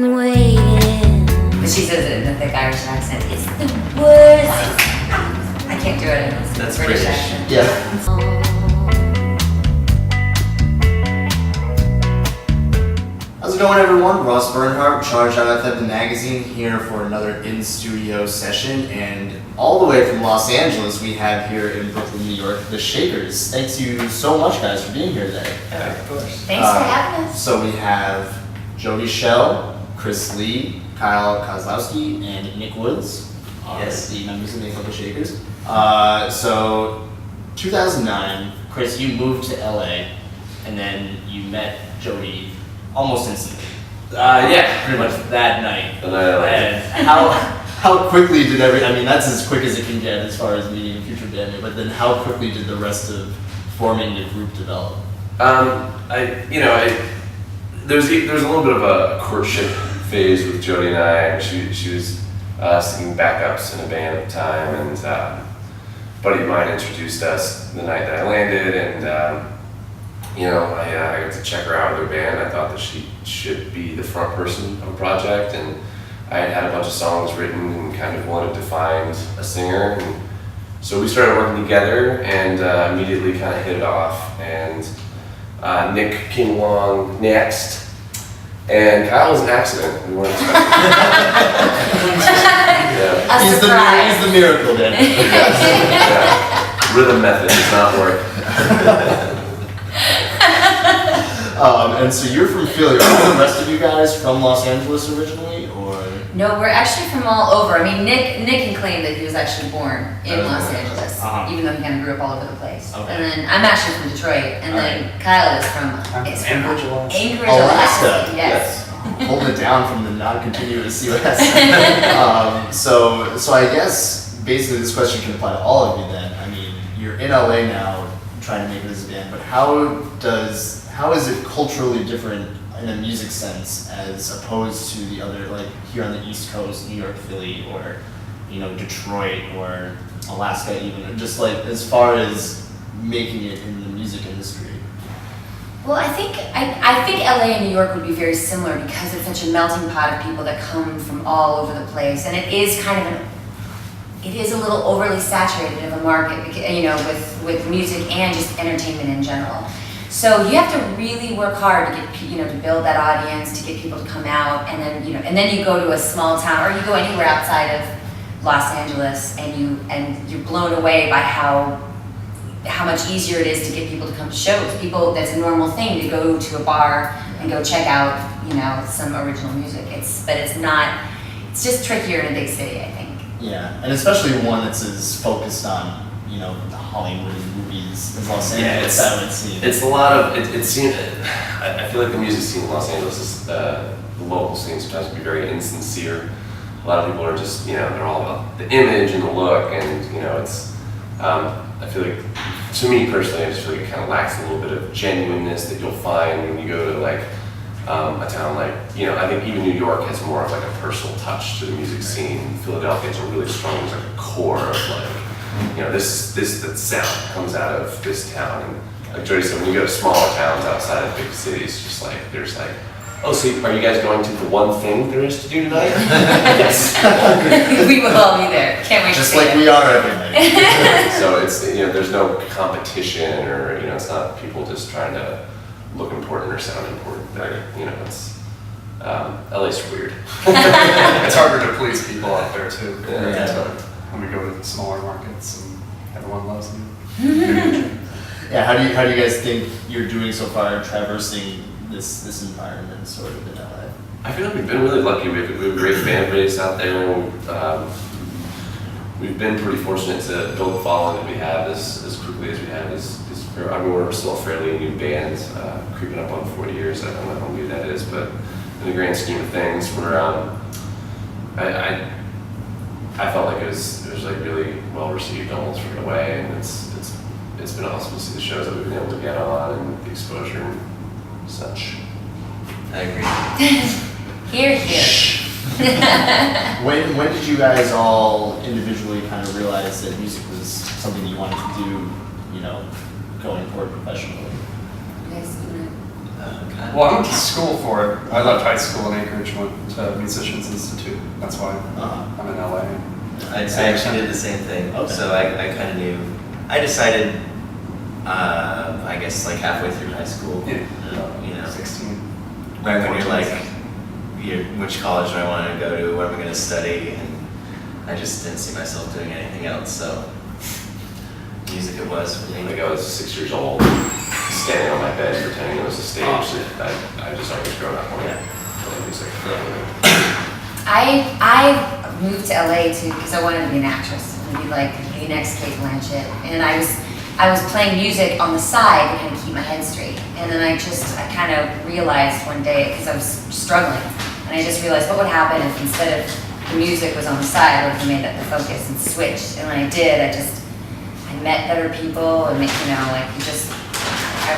been waiting. But she says it in a thick Irish accent. It's the worst. I can't do it. It's That's British British. accent. Yeah. How's it going, everyone? Ross Bernhardt, CHARGED.fm, the magazine, here for another in-studio session. And all the way from Los Angeles, we have here in Brooklyn, New York, the Shakers. Thanks you so much, guys, for being here today. Yeah, of course. Thanks for having us. So we have Jody Shell, Chris Lee, Kyle Kozlowski, and Nick Woods, Yes. the members of the Shakers. So 2009, Chris, you moved to LA, and then you met Jody almost instantly. Yeah. Pretty much that night. The night I landed. And how quickly did that's as quick as it can get as far as meeting a future bandmate, but then how quickly did the rest of forming the group develop? There's a little bit of a courtship phase with Jody and I. She was singing backups in a band at the time, and a buddy of mine introduced us the night that I landed, and I got to check her out with her band. I thought that she should be the front person of a project, and I had a bunch of songs written and kind of wanted to find a singer, and so we started working together and immediately kind of hit it off. And Nick came along next, and Kyle was an accident. We weren't expecting A He's surprise. the miracle man. Yeah. Rhythm method does not work. And so you're from Philly. Are the rest of you guys from Los Angeles originally, or? No, we're actually from all over. I mean, Nick can claim that he was actually born in Los Angeles, even though he kind of grew up all over the place. Okay. And then I'm actually from Detroit, and then Kyle is from Anchorage, Alaska. Anchorage, Alaska. Yes. Holding it down from the non-continuous US. So I guess basically this question can apply to all of you then. I mean, you're in LA now trying to make it as a band, but how is it culturally different in a music sense as opposed to the other, like here on the East Coast, New York, Philly, or Detroit or Alaska even, or just like as far as making it in the music industry? Well, I think LA and New York would be very similar because it's such a melting pot of people that come from all over the place, and it is a little overly saturated of a market, with music and just entertainment in general. So you have to really work hard to get to build that audience, to get people to come out, and then you go to a small town or you go anywhere outside of Los Angeles, and you're blown away by how much easier it is to get people to come to shows. That's a normal thing to go to a bar and go check out some original music. It's just trickier in a big city, I think. Yeah, and especially one that's as focused on the Hollywood movies as Los Angeles. It's a lot of I feel like the music scene in Los Angeles is the local scene sometimes can be very insincere. A lot of people are just they're all about the image and the look, and it's I feel like, to me personally, I just feel like it kind of lacks a little bit of genuineness that you'll find when you go to like a town like I think even New York has more of like a personal touch to the music scene. Philadelphia has a really strong like a core of like this that sound comes out of this town. And like Jody said, when you go to smaller towns outside of big cities, just like there's like, oh, so are you guys going to the one thing there is to do tonight? Yes. We will all be there. Can't wait just to see like it. we are every night. So it's there's no competition, or it's not people just trying to look important or sound important. It's LA's weird. It's harder to please people out there too. Yeah. When we go to smaller markets and everyone loves them. Yeah, how do you guys think you're doing so far traversing this environment sort of in LA? I feel like we've been really lucky. We have a great fan base out there. We've been pretty fortunate to build the following that we have as quickly as we have. We're still a fairly new band, creeping up on 40 years. I don't know how new that is, but in the grand scheme of things, I felt like it was like really well received almost right away, and it's been awesome to see the shows that we've been able to get on and the exposure and such. I agree. Here. When did you guys all individually kind of realize that music was something you wanted to do, going forward professionally? Yes, Kind Well, I went to school for it. I left high school in Anchorage, went to Musicians Institute. That's why I'm in LA. I actually did the same thing. Okay. So I kind of knew. I decided, I guess like halfway through high school. Yeah. You know, 16. right when you're like, which college do I want to go to? What am I going to study? And I just didn't see myself doing anything else. So music it was for me. Like I was 6 years old, standing on my bed pretending it was a stage. I just always grown up wanting to play music. I moved to LA because I wanted to be an actress and be like the next Kate Blanchett. And I was playing music on the side to kind of keep my head straight. And then I kind of realized one day, because I was struggling, and I just realized what would happen if instead of the music was on the side, I would have made that the focus and switched. And when I did, I met better people and I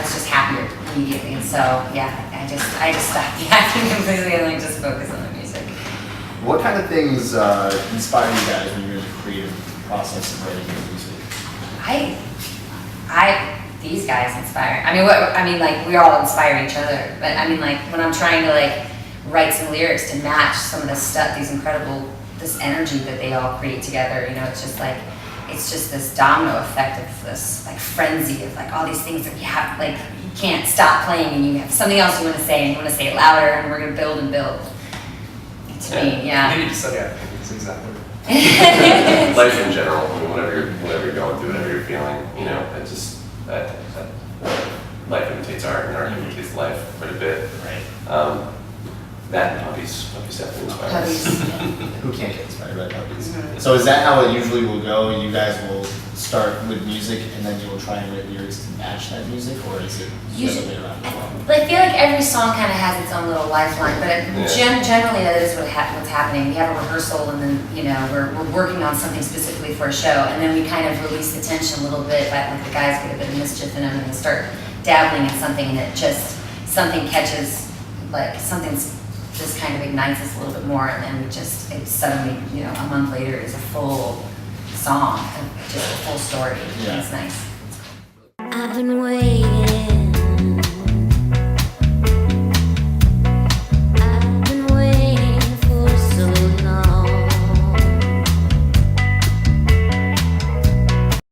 was just happier immediately. And so yeah, I just stopped the acting completely and like just focus on the music. What kind of things inspire you guys when you're in the creative process of writing your music? These guys inspire. Like we all inspire each other. But I mean, like when I'm trying to like write some lyrics to match some of this stuff, this energy that they all create together. You know, it's just this domino effect of this like frenzy of like all these things that you have, like you can't stop playing and you have something else you want to say and you want to say it louder and we're gonna build and build. To me, yeah. You need to study acting. That's exactly right. Life in general, I mean, whatever you're going through, whatever you're feeling, you know, that life imitates art and art imitates life quite a bit. Right. That and puppies definitely inspire us. Puppies. Who can't get inspired by puppies? Mhm. So is that how it usually will go? You guys will start with music and then you'll try and write lyrics to match that music, or is it the other way around as well? I feel like every song kind of has its own little lifeline, but generally that is what's happening. We have a rehearsal and then, you know, we're working on something specifically for a show, and then we kind of release the tension a little bit, like the guys get a bit of mischief in them and they start dabbling in something and something catches, like something's just kind of ignites us a little bit more, and then it suddenly, you know, a month later is a full song, just a full story. Yeah. It's nice. I've been waiting